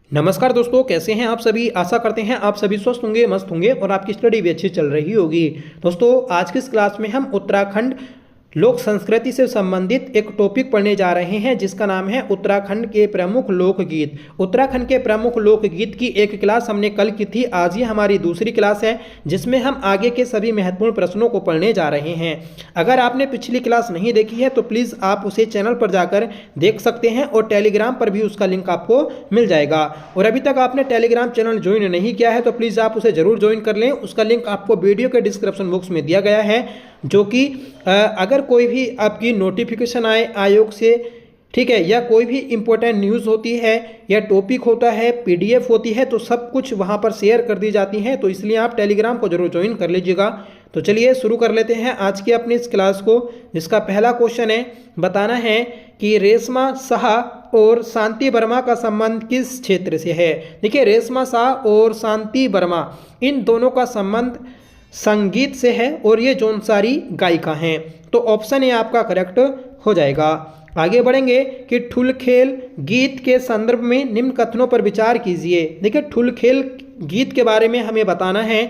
नमस्कार दोस्तों, कैसे हैं आप सभी। आशा करते हैं आप सभी स्वस्थ होंगे, मस्त होंगे और आपकी स्टडी भी अच्छी चल रही होगी। दोस्तों, आज की इस क्लास में हम उत्तराखंड लोक संस्कृति से संबंधित एक टॉपिक पढ़ने जा रहे हैं जिसका नाम है उत्तराखंड के प्रमुख लोकगीत। उत्तराखंड के प्रमुख लोकगीत की एक क्लास हमने कल की थी। आज ये हमारी दूसरी क्लास है जिसमें हम आगे के सभी महत्वपूर्ण प्रश्नों को पढ़ने जा रहे हैं। अगर आपने पिछली क्लास नहीं देखी है तो प्लीज़ आप उसे चैनल पर जाकर देख सकते हैं और टेलीग्राम पर भी उसका लिंक आपको मिल जाएगा। और अभी तक आपने टेलीग्राम चैनल ज्वाइन नहीं किया है तो प्लीज़ आप उसे ज़रूर ज्वाइन कर लें। उसका लिंक आपको वीडियो के डिस्क्रिप्शन बॉक्स में दिया गया है, जो कि अगर कोई भी आपकी नोटिफिकेशन आए आयोग से, ठीक है, या कोई भी इम्पोर्टेंट न्यूज़ होती है या टॉपिक होता है, पीडीएफ होती है, तो सब कुछ वहां पर शेयर कर दी जाती हैं। तो इसलिए आप टेलीग्राम को जरूर ज्वाइन कर लीजिएगा। तो चलिए शुरू कर लेते हैं आज की अपनी इस क्लास को, जिसका पहला क्वेश्चन है, बताना है कि रेशमा शाह और शांति वर्मा का संबंध किस क्षेत्र से है। देखिए, रेशमा शाह और शांति वर्मा, इन दोनों का संबंध संगीत से है और ये जौनसारी गायिका हैं। तो ऑप्शन ए आपका करेक्ट हो जाएगा। आगे बढ़ेंगे कि ठुलखेल गीत के संदर्भ में निम्न कथनों पर विचार कीजिए। देखिए, ठुलखेल गीत के बारे में हमें बताना है।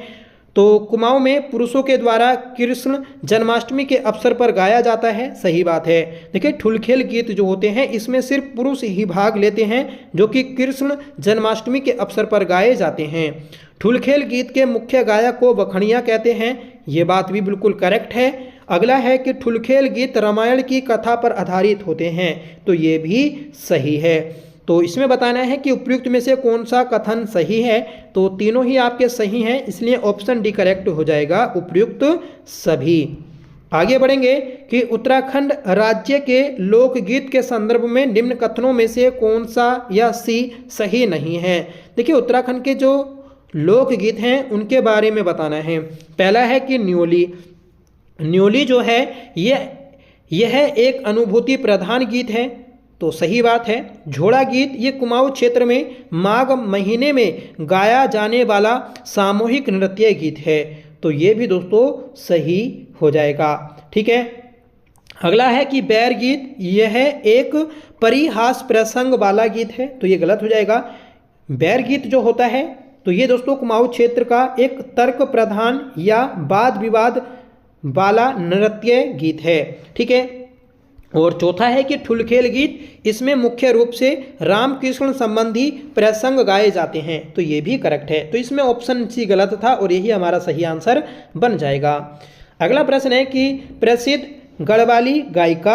तो कुमाऊं में पुरुषों के द्वारा कृष्ण जन्माष्टमी के अवसर पर गाया जाता है, सही बात है। देखिए, ठुलखेल गीत जो होते हैं इसमें सिर्फ पुरुष ही भाग लेते हैं, जो कि कृष्ण जन्माष्टमी के अवसर पर गाए जाते हैं। ठुलखेल गीत के मुख्य गायक को वखड़िया कहते हैं, ये बात भी बिल्कुल करेक्ट है। अगला है कि ठुलखेल गीत रामायण की कथा पर आधारित होते हैं, तो ये भी सही है। तो इसमें बताना है कि उपयुक्त में से कौन सा कथन सही है। तो तीनों ही आपके सही हैं, इसलिए ऑप्शन डी करेक्ट हो जाएगा, उपयुक्त सभी। आगे बढ़ेंगे कि उत्तराखंड राज्य के लोकगीत के संदर्भ में निम्न कथनों में से कौन सा या सी सही नहीं है। देखिए, उत्तराखंड के जो लोकगीत हैं उनके बारे में बताना है। पहला है कि न्योली। न्योली जो है यह एक अनुभूति प्रधान गीत है, तो सही बात है। झोड़ा गीत ये कुमाऊं क्षेत्र में माघ महीने में गाया जाने वाला सामूहिक नृत्य गीत है, तो ये भी दोस्तों सही हो जाएगा, ठीक है। अगला है कि बैर गीत यह एक परिहास प्रसंग वाला गीत है, तो ये गलत हो जाएगा। बैर गीत जो होता है तो ये दोस्तों कुमाऊं क्षेत्र का एक तर्क प्रधान या वाद विवाद वाला नृत्य गीत है, ठीक है। और चौथा है कि ठुलखेल गीत, इसमें मुख्य रूप से रामकृष्ण संबंधी प्रसंग गाए जाते हैं, तो ये भी करेक्ट है। तो इसमें ऑप्शन सी गलत था और यही हमारा सही आंसर बन जाएगा। अगला प्रश्न है कि प्रसिद्ध गढ़वाली गायक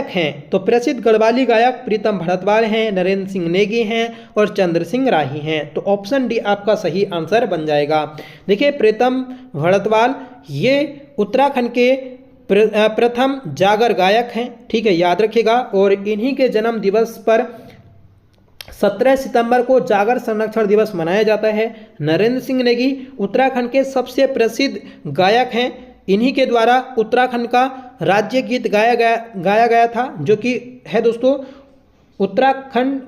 हैं। तो प्रसिद्ध गढ़वाली गायक प्रीतम भड़तवाल हैं, नरेंद्र सिंह नेगी हैं और चंद्र सिंह राही हैं। तो ऑप्शन डी आपका सही आंसर बन जाएगा। देखिए, प्रीतम भड़तवाल ये उत्तराखंड के प्रथम जागर गायक हैं, ठीक है, याद रखिएगा। और इन्हीं के जन्म दिवस पर 17 सितंबर को जागर संरक्षण दिवस मनाया जाता है। नरेंद्र सिंह नेगी उत्तराखंड के सबसे प्रसिद्ध गायक हैं। इन्हीं के द्वारा उत्तराखंड का राज्य गीत गाया गया था, जो कि है दोस्तों उत्तराखंड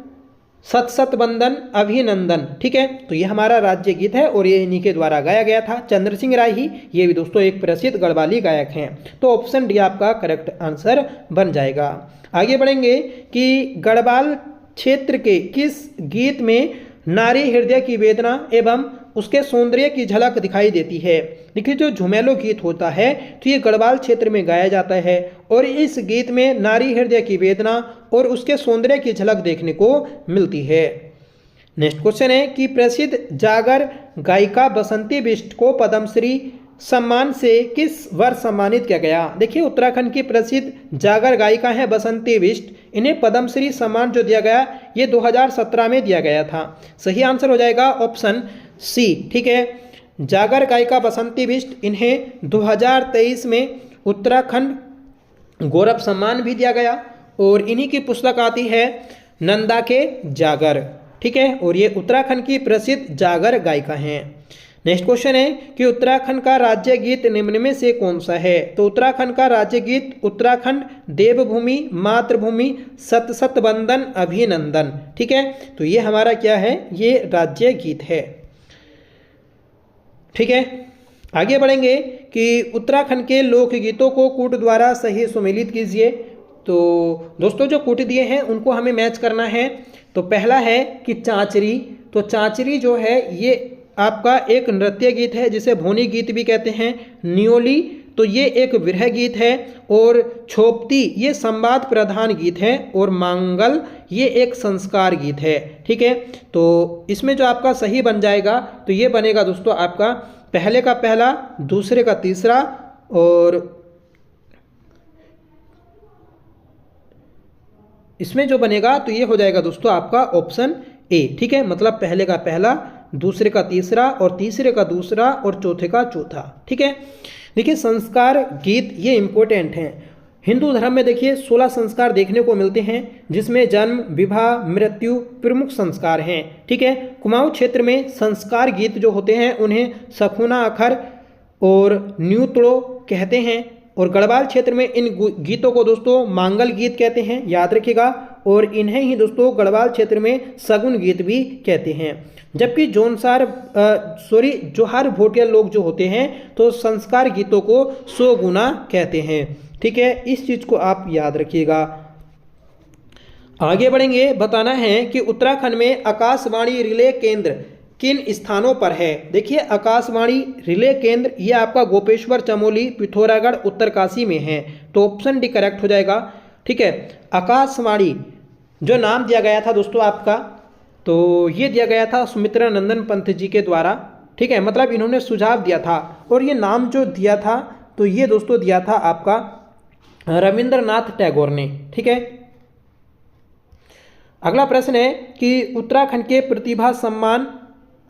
सत सत वंदन अभिनंदन, ठीक है। तो ये हमारा राज्य गीत है और ये इन्हीं के द्वारा गाया गया था। चंद्र सिंह राही ये भी दोस्तों एक प्रसिद्ध गढ़वाली गायक हैं, तो ऑप्शन डी आपका करेक्ट आंसर बन जाएगा। आगे बढ़ेंगे कि गढ़वाल क्षेत्र के किस गीत में नारी हृदय की वेदना एवं उसके सौंदर्य की झलक दिखाई देती है। देखिए, जो झुमेलो गीत होता है तो ये गढ़वाल क्षेत्र में गाया जाता है और इस गीत में नारी हृदय की वेदना और उसके सौंदर्य की झलक देखने को मिलती है। नेक्स्ट क्वेश्चन है कि प्रसिद्ध जागर गायिका बसंती बिष्ट को पद्मश्री सम्मान से किस वर्ष सम्मानित किया गया। देखिए, उत्तराखंड की प्रसिद्ध जागर गायिका है बसंती बिष्ट, इन्हें पद्मश्री सम्मान जो दिया गया ये 2017 में दिया गया था। सही आंसर हो जाएगा ऑप्शन सी, ठीक है। जागर गायिका बसंती बिष्ट, इन्हें 2023 में उत्तराखंड गौरव सम्मान भी दिया गया और इन्हीं की पुस्तक आती है नंदा के जागर, ठीक है। और ये उत्तराखंड की प्रसिद्ध जागर गायिका हैं। नेक्स्ट क्वेश्चन है कि उत्तराखंड का राज्य गीत निम्न में से कौन सा है। तो उत्तराखंड का राज्य गीत उत्तराखंड देवभूमि मातृभूमि सत सत वंदन अभिनंदन, ठीक है। तो ये हमारा क्या है, ये राज्य गीत है, ठीक है। आगे बढ़ेंगे कि उत्तराखंड के लोकगीतों को कूट द्वारा सही सुमेलित कीजिए। तो दोस्तों, जो कूट दिए हैं उनको हमें मैच करना है। तो पहला है कि चांचरी। तो चांचरी जो है ये आपका एक नृत्य गीत है जिसे भोनी गीत भी कहते हैं। न्योली तो ये एक विरह गीत है। और छोपती ये संवाद प्रधान गीत है। और मांगल ये एक संस्कार गीत है। ठीक है, तो इसमें जो आपका सही बन जाएगा तो ये बनेगा दोस्तों आपका पहले का पहला, दूसरे का तीसरा, और इसमें जो बनेगा तो ये हो जाएगा दोस्तों आपका ऑप्शन ए। ठीक है, मतलब पहले का पहला, दूसरे का तीसरा, और तीसरे का दूसरा, और चौथे का चौथा। ठीक है, देखिए संस्कार गीत ये इंपॉर्टेंट हैं। हिंदू धर्म में देखिए 16 संस्कार देखने को मिलते हैं जिसमें जन्म, विवाह, मृत्यु प्रमुख संस्कार हैं। ठीक है, कुमाऊं क्षेत्र में संस्कार गीत जो होते हैं उन्हें सखुना अखर और न्यूतड़ो कहते हैं। और गढ़वाल क्षेत्र में इन गीतों को दोस्तों मांगल गीत कहते हैं, याद रखिएगा। और इन्हें ही दोस्तों गढ़वाल क्षेत्र में सगुन गीत भी कहते हैं। जबकि जोहार भोटिया लोग जो होते हैं तो संस्कार गीतों को सोगुना कहते हैं। ठीक है, इस चीज को आप याद रखिएगा। आगे बढ़ेंगे, बताना है कि उत्तराखंड में आकाशवाणी रिले केंद्र किन स्थानों पर है। देखिए आकाशवाणी रिले केंद्र ये आपका गोपेश्वर, चमोली, पिथौरागढ़, उत्तरकाशी में है। तो ऑप्शन डी करेक्ट हो जाएगा। ठीक है, आकाशवाणी जो नाम दिया गया था दोस्तों आपका, तो ये दिया गया था सुमित्रा नंदन पंत जी के द्वारा। ठीक है, मतलब इन्होंने सुझाव दिया था और ये नाम जो दिया था तो ये दोस्तों दिया था आपका रविंद्रनाथ टैगोर ने। ठीक है, अगला प्रश्न है कि उत्तराखंड के प्रतिभा सम्मान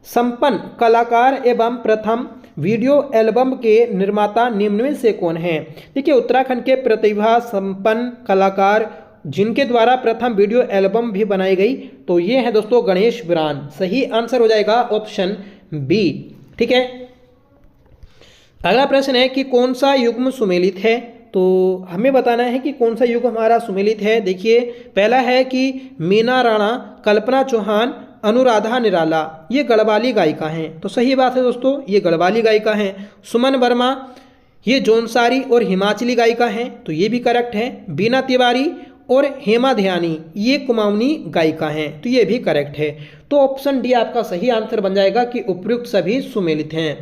संपन्न कलाकार एवं प्रथम वीडियो एल्बम के निर्माता निम्न में से कौन है। देखिए उत्तराखंड के प्रतिभा संपन्न कलाकार जिनके द्वारा प्रथम वीडियो एल्बम भी बनाई गई तो ये है दोस्तों गणेश बिरान। सही आंसर हो जाएगा ऑप्शन बी। ठीक है, अगला प्रश्न है कि कौन सा युग्म सुमेलित है। तो हमें बताना है कि कौन सा युग हमारा सुमेलित है। देखिए पहला है कि मीना राणा, कल्पना चौहान, अनुराधा निराला ये गढ़वाली गायिका हैं। तो सही बात है दोस्तों, ये गढ़वाली गायिका हैं। सुमन वर्मा ये जौनसारी और हिमाचली गायिका हैं, तो ये भी करेक्ट है। बीना तिवारी और हेमा ध्यानी ये कुमाऊनी गायिका हैं, तो ये भी करेक्ट है। तो ऑप्शन डी आपका सही आंसर बन जाएगा कि उपयुक्त सभी सुमेलित हैं।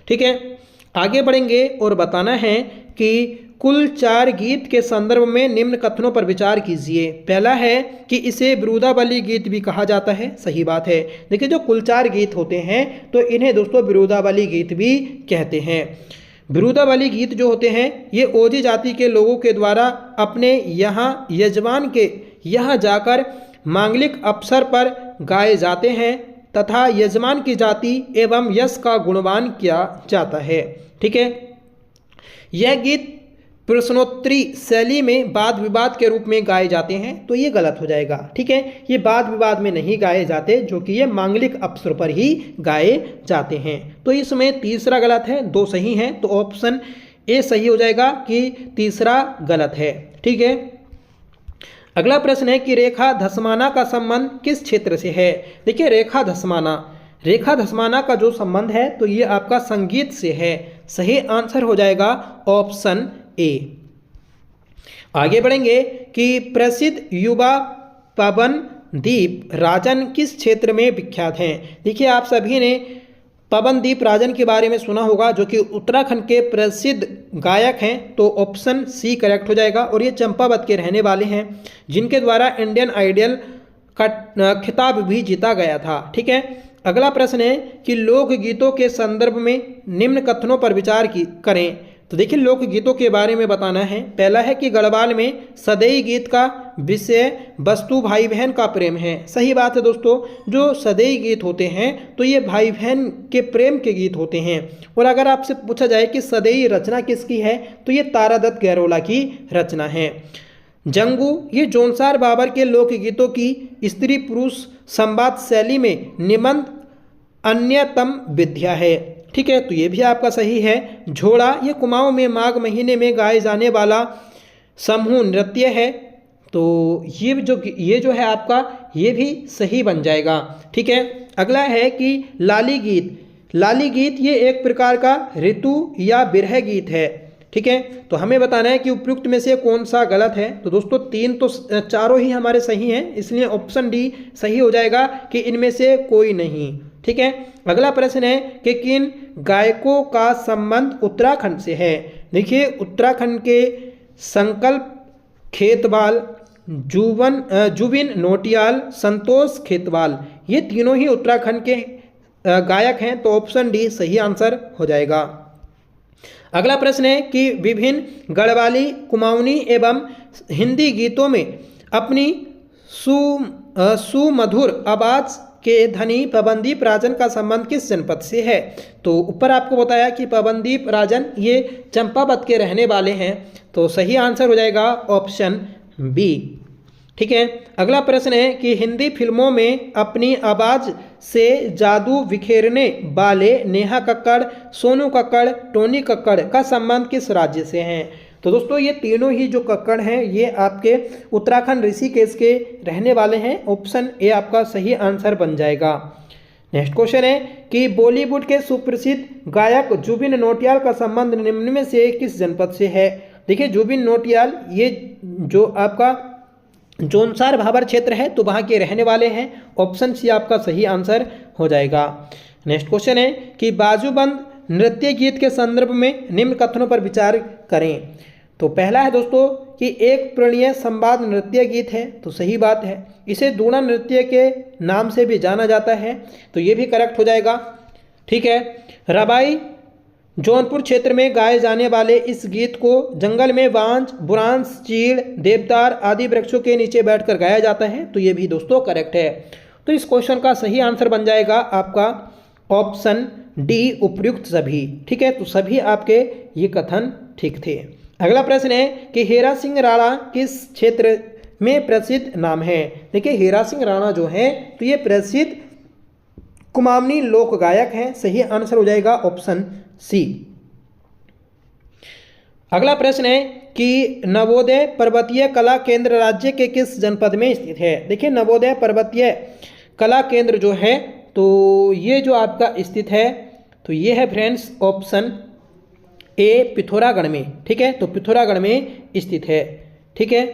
ठीक है, आगे बढ़ेंगे और बताना है कि कुल 4 गीत के संदर्भ में निम्न कथनों पर विचार कीजिए। पहला है कि इसे विरुदावली गीत भी कहा जाता है। सही बात है। देखिए जो कुल 4 गीत होते हैं तो इन्हें दोस्तों विरुदावली गीत भी कहते हैं। विरुदावली गीत जो होते हैं ये ओजी जाति के लोगों के द्वारा अपने यहाँ यजमान के यहाँ जाकर मांगलिक अवसर पर गाए जाते हैं तथा यजमान की जाति एवं यश का गुणगान किया जाता है। ठीक है, यह गीत प्रश्नोत्तरी शैली में वाद विवाद के रूप में गाए जाते हैं, तो ये गलत हो जाएगा। ठीक है, ये वाद विवाद में नहीं गाए जाते, जो कि ये मांगलिक अवसर पर ही गाए जाते हैं। तो इसमें तीसरा गलत है, 2 सही हैं, तो ऑप्शन ए सही हो जाएगा कि तीसरा गलत है। ठीक है, अगला प्रश्न है कि रेखा धस्माना का संबंध किस क्षेत्र से है। देखिए रेखा धस्माना का जो संबंध है तो ये आपका संगीत से है। सही आंसर हो जाएगा ऑप्शन ए। आगे बढ़ेंगे कि प्रसिद्ध युवा पवनदीप राजन किस क्षेत्र में विख्यात हैं। देखिए आप सभी ने पवनदीप राजन के बारे में सुना होगा जो कि उत्तराखंड के प्रसिद्ध गायक हैं, तो ऑप्शन सी करेक्ट हो जाएगा। और ये चंपावत के रहने वाले हैं जिनके द्वारा इंडियन आइडल का खिताब भी जीता गया था। ठीक है, अगला प्रश्न है कि लोकगीतों के संदर्भ में निम्न कथनों पर विचार करें। तो देखिए लोकगीतों के बारे में बताना है। पहला है कि गढ़वाल में सदैई गीत का विषय वस्तु भाई बहन का प्रेम है। सही बात है दोस्तों, जो सदैई गीत होते हैं तो ये भाई बहन के प्रेम के गीत होते हैं। और अगर आपसे पूछा जाए कि सदैई रचना किसकी है तो ये तारादत्त गैरोला की रचना है। जंगू ये जौनसार बाबर के लोकगीतों की स्त्री पुरुष संवाद शैली में निबंध अन्यतम विद्या है। ठीक है, तो ये भी आपका सही है। झोड़ा ये कुमाऊं में माघ महीने में गाए जाने वाला समूह नृत्य है, तो ये जो है आपका ये भी सही बन जाएगा। ठीक है, अगला है कि लाली गीत ये एक प्रकार का ऋतु या बिरह गीत है। ठीक है, तो हमें बताना है कि उपयुक्त में से कौन सा गलत है। तो दोस्तों तीन तो चारों ही हमारे सही हैं, इसलिए ऑप्शन डी सही हो जाएगा कि इनमें से कोई नहीं। ठीक है, अगला प्रश्न है कि किन गायकों का संबंध उत्तराखंड से है। देखिए उत्तराखंड के संकल्प खेतवाल, जुबिन नौटियाल, संतोष खेतवाल, ये तीनों ही उत्तराखंड के गायक हैं, तो ऑप्शन डी सही आंसर हो जाएगा। अगला प्रश्न है कि विभिन्न गढ़वाली, कुमाऊनी एवं हिंदी गीतों में अपनी सुमधुर आवाज के धनी पवनदीप राजन का संबंध किस जनपद से है। तो ऊपर आपको बताया कि पवनदीप राजन ये चंपावत के रहने वाले हैं, तो सही आंसर हो जाएगा ऑप्शन बी। ठीक है, अगला प्रश्न है कि हिंदी फिल्मों में अपनी आवाज़ से जादू बिखेरने वाले नेहा कक्कड़, सोनू कक्कड़, टोनी कक्कड़ का संबंध किस राज्य से है। तो दोस्तों ये तीनों ही जो कक्कड़ हैं ये आपके उत्तराखंड ऋषिकेश के रहने वाले हैं, ऑप्शन ए आपका सही आंसर बन जाएगा। नेक्स्ट क्वेश्चन है कि बॉलीवुड के सुप्रसिद्ध गायक जुबिन नौटियाल का संबंध निम्न में से किस जनपद से है। देखिए जुबिन नौटियाल ये जो आपका जौनसार भाबर क्षेत्र है तो वहाँ के रहने वाले हैं, ऑप्शन सी आपका सही आंसर हो जाएगा। नेक्स्ट क्वेश्चन है कि बाजूबंद नृत्य गीत के संदर्भ में निम्न कथनों पर विचार करें। तो पहला है दोस्तों कि एक प्रणीय संवाद नृत्य गीत है, तो सही बात है। इसे दूना नृत्य के नाम से भी जाना जाता है, तो ये भी करेक्ट हो जाएगा। ठीक है, रबाई जौनपुर क्षेत्र में गाए जाने वाले इस गीत को जंगल में बांज, बुरांस, चीड़, देवदार आदि वृक्षों के नीचे बैठकर गाया जाता है, तो ये भी दोस्तों करेक्ट है। तो इस क्वेश्चन का सही आंसर बन जाएगा आपका ऑप्शन डी उपयुक्त सभी। ठीक है, तो सभी आपके ये कथन ठीक थे। अगला प्रश्न है कि हेरा सिंह राणा किस क्षेत्र में प्रसिद्ध नाम है। देखिए हेरा सिंह राणा जो है तो ये प्रसिद्ध कुमाऊनी लोक गायक हैं, सही आंसर हो जाएगा ऑप्शन सी। अगला प्रश्न है कि नवोदय पर्वतीय कला केंद्र राज्य के किस जनपद में स्थित है। देखिए नवोदय पर्वतीय कला केंद्र जो है तो ये जो आपका स्थित है तो ये है फ्रेंड्स ऑप्शन ए पिथौरागढ़ में। ठीक है, तो पिथौरागढ़ में स्थित है। ठीक है,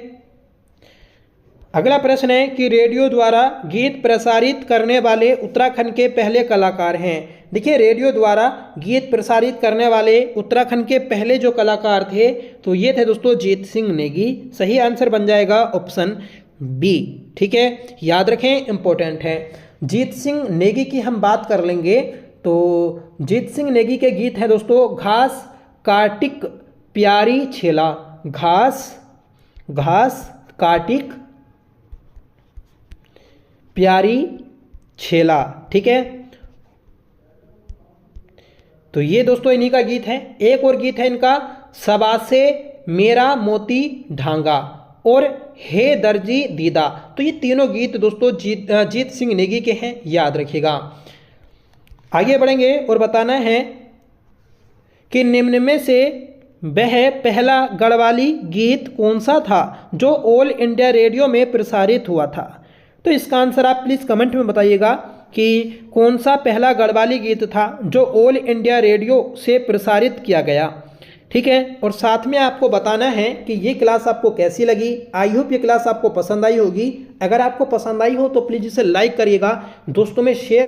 अगला प्रश्न है कि रेडियो द्वारा गीत प्रसारित करने वाले उत्तराखंड के पहले कलाकार हैं। देखिए रेडियो द्वारा गीत प्रसारित करने वाले उत्तराखंड के पहले जो कलाकार थे तो ये थे दोस्तों जीत सिंह नेगी, सही आंसर बन जाएगा ऑप्शन बी। ठीक है, याद रखें इंपॉर्टेंट है। जीत सिंह नेगी की हम बात कर लेंगे तो जीत सिंह नेगी के गीत हैं दोस्तों घास काटिक प्यारी छेला, घास काटिक प्यारी छेला। ठीक है, तो ये दोस्तों इन्हीं का गीत है। एक और गीत है इनका सबासे मेरा मोती ढांगा और हे दर्जी दीदा, तो ये तीनों गीत दोस्तों जीत सिंह नेगी के हैं, याद रखिएगा। आगे बढ़ेंगे और बताना है कि निम्न में से वह पहला गढ़वाली गीत कौन सा था जो ऑल इंडिया रेडियो में प्रसारित हुआ था। तो इसका आंसर आप प्लीज़ कमेंट में बताइएगा कि कौन सा पहला गढ़वाली गीत था जो ऑल इंडिया रेडियो से प्रसारित किया गया। ठीक है, और साथ में आपको बताना है कि ये क्लास आपको कैसी लगी। आई होप ये क्लास आपको पसंद आई होगी। अगर आपको पसंद आई हो तो प्लीज़ इसे लाइक करिएगा, दोस्तों में शेयर